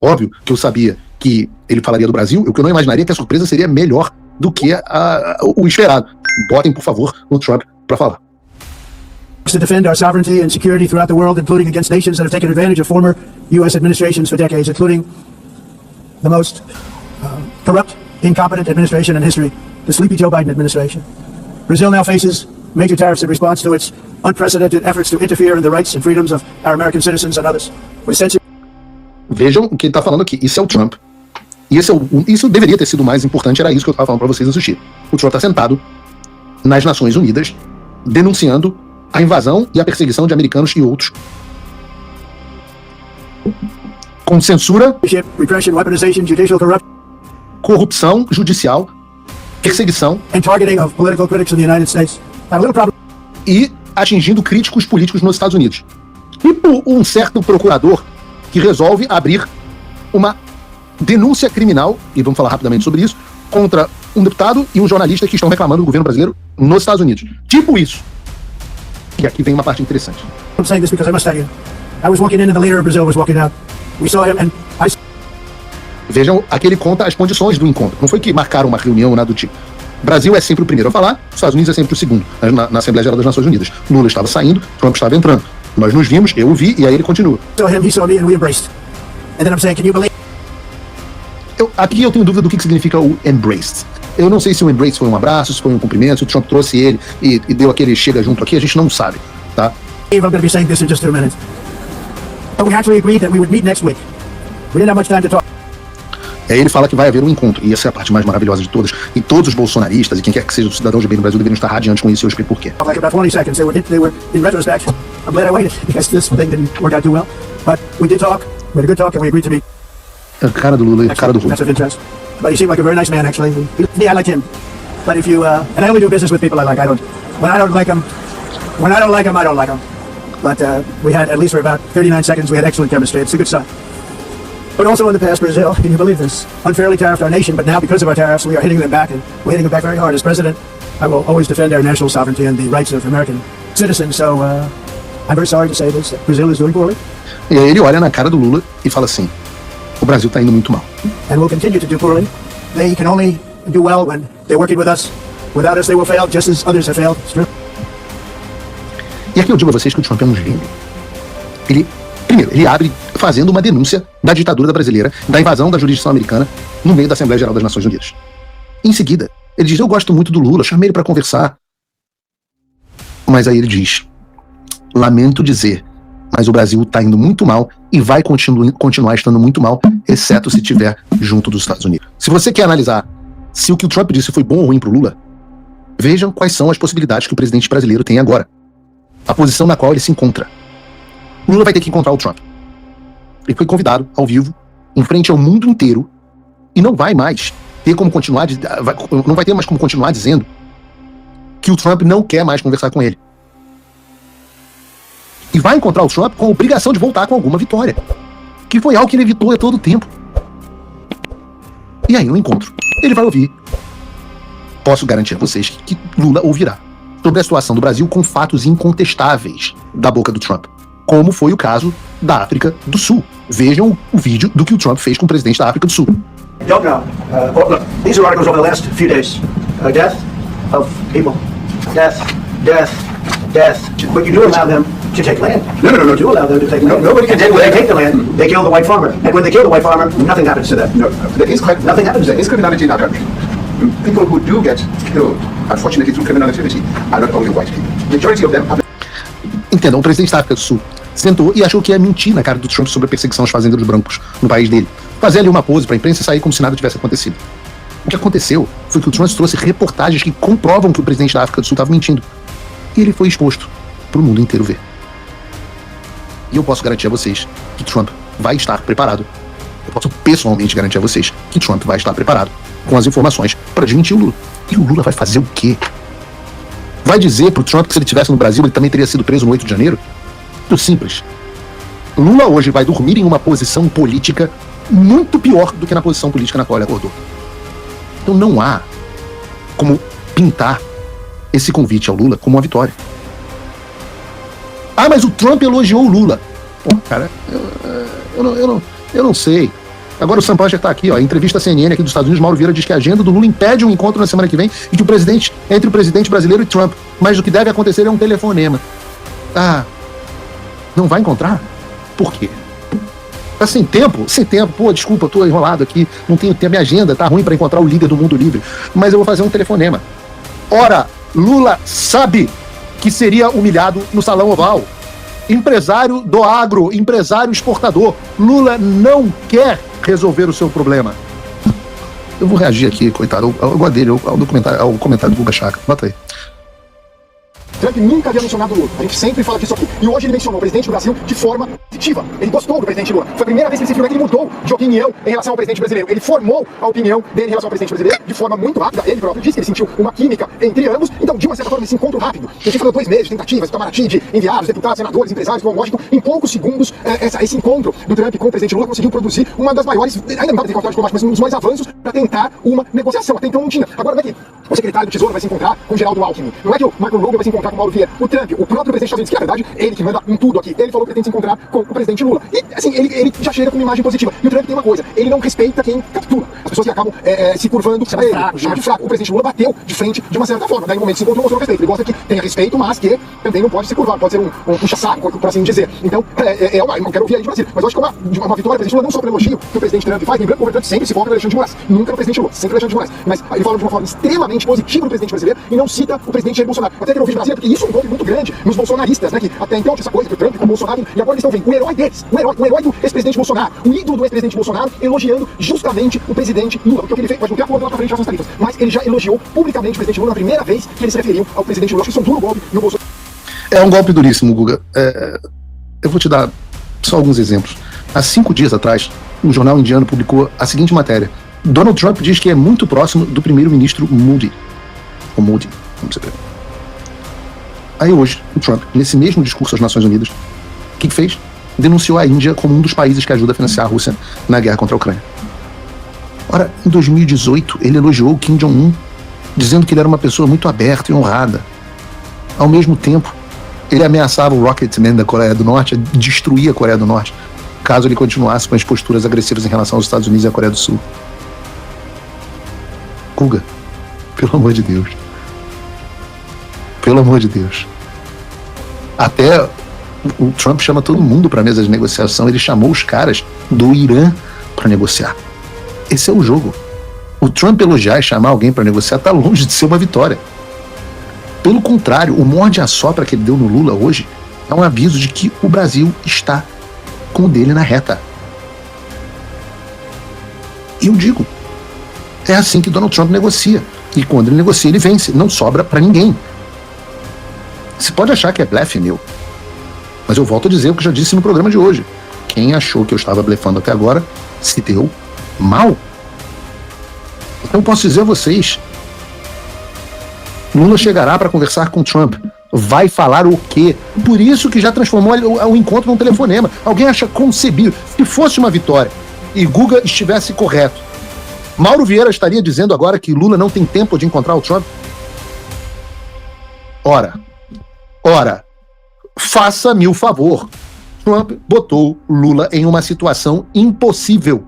Óbvio que eu sabia que ele falaria do Brasil, o que eu não imaginaria que a surpresa seria melhor do que o esperado. Botem, por favor, o Trump para falar. To defend our sovereignty and security throughout the world, including against nations that have taken advantage of former U.S. administrations for decades, including the most corrupt, incompetent administration in history, the sleepy Joe Biden administration. Brazil now faces major tariffs in response to its unprecedented efforts to interfere in the rights and freedoms of our American citizens and others. Vejam o que ele está falando aqui. Isso é o Trump. E isso deveria ter sido o mais importante, era isso que eu estava falando para vocês assistir. O Trump está sentado nas Nações Unidas, denunciando a invasão e a perseguição de americanos e outros, com censura, corrupção judicial, perseguição e atingindo críticos políticos nos Estados Unidos. Tipo um certo procurador que resolve abrir uma denúncia criminal, e vamos falar rapidamente sobre isso, contra um deputado e um jornalista que estão reclamando do governo brasileiro nos Estados Unidos. Tipo isso. E aqui vem uma parte interessante. I'm saying this because I must tell you. I was walking in and the leader of Brazil was walking out. We saw him and I... Vejam, aqui ele conta as condições do encontro. Não foi que marcaram uma reunião ou nada do tipo. Brasil é sempre o primeiro a falar, os Estados Unidos é sempre o segundo, na Assembleia Geral das Nações Unidas. Lula estava saindo, Trump estava entrando. Nós nos vimos, eu o vi, e aí ele continua. Saw him, he saw me and we embraced. And then I'm saying, can you believe... Aqui eu tenho dúvida do que significa o embraced. Eu não sei se o embrace foi um abraço, se foi um cumprimento, se o Trump trouxe ele e deu aquele chega junto aqui, a gente não sabe, tá? I'm going to be saying this in just 2 minutes. But we actually agreed that we would meet next week. We didn't have much time to talk. Aí ele fala que vai haver um encontro, e essa é a parte mais maravilhosa de todas, e todos os bolsonaristas, e quem quer que seja o cidadão de bem no Brasil, deveriam estar radiantes com isso, e eu explico por quê. Like about 20 seconds, they were in retrospect, I'm glad I waited, because this thing didn't work out too well. But we did talk, we had a good talk, and we agreed to meet. A cara do Lula e a cara do Lula. That's of interest. But he seemed like a very nice man, actually. I like him. But if you, and I only do business with people I like. When I don't like them, I don't like them. But we had, at least for about 39 seconds, we had excellent chemistry. It's a good sign. But also in the past, Brazil, can you believe this? Unfairly tariffed our nation, but now because of our tariffs, we are hitting them back, and we're hitting them back very hard. As president, I will always defend our national sovereignty and the rights of American citizens. So I'm very sorry to say this, that Brazil is doing poorly. E aí ele olha na cara do Lula e fala assim: o Brasil está indo muito mal. And will continue to do poorly. They can only do well when they're working with us. Without us, they will fail, just as others have failed. It's true. E aqui eu digo a vocês que o Trump é um gênio. Primeiro, ele abre fazendo uma denúncia da ditadura brasileira, da invasão da jurisdição americana no meio da Assembleia Geral das Nações Unidas. Em seguida, ele diz: eu gosto muito do Lula, chamei ele para conversar. Mas aí ele diz: lamento dizer, mas o Brasil está indo muito mal e vai continuar estando muito mal, exceto se estiver junto dos Estados Unidos. Se você quer analisar se o que o Trump disse foi bom ou ruim para o Lula, vejam quais são as possibilidades que o presidente brasileiro tem agora. A posição na qual ele se encontra. O Lula vai ter que encontrar o Trump. Ele foi convidado ao vivo, em frente ao mundo inteiro, e não vai mais ter como continuar, não vai ter mais como continuar dizendo que o Trump não quer mais conversar com ele. E vai encontrar o Trump com a obrigação de voltar com alguma vitória, que foi algo que ele evitou a todo tempo. E aí no encontro, ele vai ouvir, posso garantir a vocês que Lula ouvirá sobre a situação do Brasil com fatos incontestáveis da boca do Trump, como foi o caso da África do Sul. Vejam o vídeo do que o Trump fez com o presidente da África do Sul. Don't know. Look, these are articles over the last few days. Death of people. Death. But you do allow them to take land. No. You do allow them to take land. Nobody can take land. When they take the land, they kill the white farmer. And when they kill the white farmer, nothing happens to them. No, nothing happens to them. There is criminality in our country. People who do get killed, unfortunately through criminal activity, are not only white people. Majority of them are... Entendam, o presidente da África do Sul sentou e achou que ia mentir na cara do Trump sobre a perseguição aos fazendeiros brancos no país dele. Fazer ali uma pose para a imprensa e sair como se nada tivesse acontecido. O que aconteceu foi que o Trump trouxe reportagens que comprovam que o presidente da África do Sul estava mentindo. E ele foi exposto para o mundo inteiro ver. E eu posso garantir a vocês que Trump vai estar preparado. Eu posso pessoalmente garantir a vocês que Trump vai estar preparado com as informações para desmentir o Lula. E o Lula vai fazer o quê? Vai dizer pro Trump que se ele estivesse no Brasil ele também teria sido preso no 8 de janeiro? Muito simples. Lula hoje vai dormir em uma posição política muito pior do que na posição política na qual ele acordou. Então não há como pintar esse convite ao Lula como uma vitória. Ah, mas o Trump elogiou o Lula. Pô, cara, eu não sei. Agora o Sam Pancher tá aqui, ó, entrevista à CNN aqui dos Estados Unidos, Mauro Vieira diz que a agenda do Lula impede um encontro na semana que vem e que entre o presidente brasileiro e Trump, mas o que deve acontecer é um telefonema. Ah, não vai encontrar? Por quê? Tá sem tempo, pô, desculpa, tô enrolado aqui, não tenho tempo, minha agenda tá ruim para encontrar o líder do mundo livre, mas eu vou fazer um telefonema. Ora, Lula sabe que seria humilhado no Salão Oval. Empresário do agro, empresário exportador. Lula não quer resolver o seu problema. Eu vou reagir aqui, coitado, eu gosto dele, ao comentário do Guga Chakra. Bota aí. Trump nunca havia mencionado o Lula. A gente sempre fala disso aqui. E hoje ele mencionou o presidente do Brasil de forma positiva. Ele gostou do presidente Lula. Foi a primeira vez que ele simplesmente mudou de opinião em relação ao presidente brasileiro. Ele formou a opinião dele em relação ao presidente brasileiro de forma muito rápida. Ele próprio disse que ele sentiu uma química entre ambos. Então, de uma certa forma, esse encontro rápido. A gente falou 2 meses, tentativas, Itamaraty, de enviados, deputados, senadores, empresários, com Washington. Em poucos segundos, esse encontro do Trump com o presidente Lula conseguiu produzir uma das maiores, ainda não dá para ter contato diplomático, mas um dos maiores avanços para tentar uma negociação. Até então não tinha. Agora não é que o secretário do Tesouro vai se encontrar com o Geraldo Alckmin. Não é que o Marco Rubio vai se encontrar com o Mauro Vieira. O Trump, o próprio presidente dos Estados Unidos, que na verdade, ele que manda em tudo aqui, ele falou que pretende se encontrar com o presidente Lula. E, assim, ele já chega com uma imagem positiva. E o Trump tem uma coisa, ele não respeita quem captura. As pessoas que acabam se curvando pra ele, chama de fraco. O presidente Lula bateu de frente de uma certa forma. Daí no momento se encontrou, mostrou respeito. Ele gosta que tenha respeito, mas que também não pode se curvar, pode ser um puxa-saco, por assim dizer. Então, eu quero ouvir aí de Brasília. Mas eu acho que é uma vitória do presidente Lula, não só pelo elogio que o presidente Trump faz, lembrando que o governo sempre se foca no Alexandre de Moraes. Nunca no presidente Lula, sempre no Alexandre de Moraes. Mas ele fala de uma forma extremamente positiva do presidente brasileiro e não cita o presidente Jair Bolsonaro. Eu até quero ouvir de Brasília, porque isso é um golpe muito grande nos bolsonaristas, né? Que até então tinha essa coisa do Trump com o Bolsonaro, e agora eles estão vendo o herói deles, o herói do ex-presidente Bolsonaro, o ídolo do ex-presidente Bolsonaro, elogiando justamente o presidente Lula. Porque o que ele fez, pode não ter acordo lá pra frente das tarifas, mas ele já elogiou publicamente o presidente Lula na primeira vez que ele se referiu ao presidente Lula. Acho que isso é um duro golpe no Bolsonaro. É um golpe duríssimo, Guga. Eu vou te dar só alguns exemplos. Há 5 dias atrás, um jornal indiano publicou a seguinte matéria. Donald Trump diz que é muito próximo do primeiro-ministro Modi. Ou Modi, como você vê. Aí hoje, o Trump, nesse mesmo discurso às Nações Unidas, o que fez? Denunciou a Índia como um dos países que ajuda a financiar a Rússia na guerra contra a Ucrânia. Ora, em 2018, ele elogiou o Kim Jong-un, dizendo que ele era uma pessoa muito aberta e honrada. Ao mesmo tempo, ele ameaçava o Rocketman da Coreia do Norte a destruir a Coreia do Norte, caso ele continuasse com as posturas agressivas em relação aos Estados Unidos e à Coreia do Sul. Guga, pelo amor de Deus. Pelo amor de Deus. Até o Trump chama todo mundo para a mesa de negociação. Ele chamou os caras do Irã para negociar. Esse é o jogo. O Trump elogiar e chamar alguém para negociar está longe de ser uma vitória. Pelo contrário, o morde-a-sopra que ele deu no Lula hoje é um aviso de que o Brasil está com o dele na reta. E eu digo, é assim que Donald Trump negocia. E quando ele negocia, ele vence. Não sobra para ninguém. Você pode achar que é blefe meu, mas eu volto a dizer o que eu já disse no programa de hoje. Quem achou que eu estava blefando até agora se deu mal. Então eu posso dizer a vocês, Lula chegará para conversar com Trump. Vai falar o quê? Por isso que já transformou o encontro num telefonema. Alguém acha concebível? Se fosse uma vitória e Guga estivesse correto, Mauro Vieira estaria dizendo agora que Lula não tem tempo de encontrar o Trump? Ora, faça-me o favor. Trump botou Lula em uma situação impossível.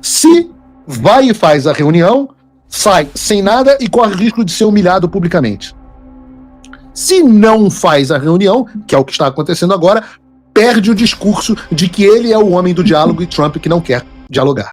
Se vai e faz a reunião, sai sem nada e corre risco de ser humilhado publicamente. Se não faz a reunião, que é o que está acontecendo agora, perde o discurso de que ele é o homem do diálogo e Trump que não quer dialogar.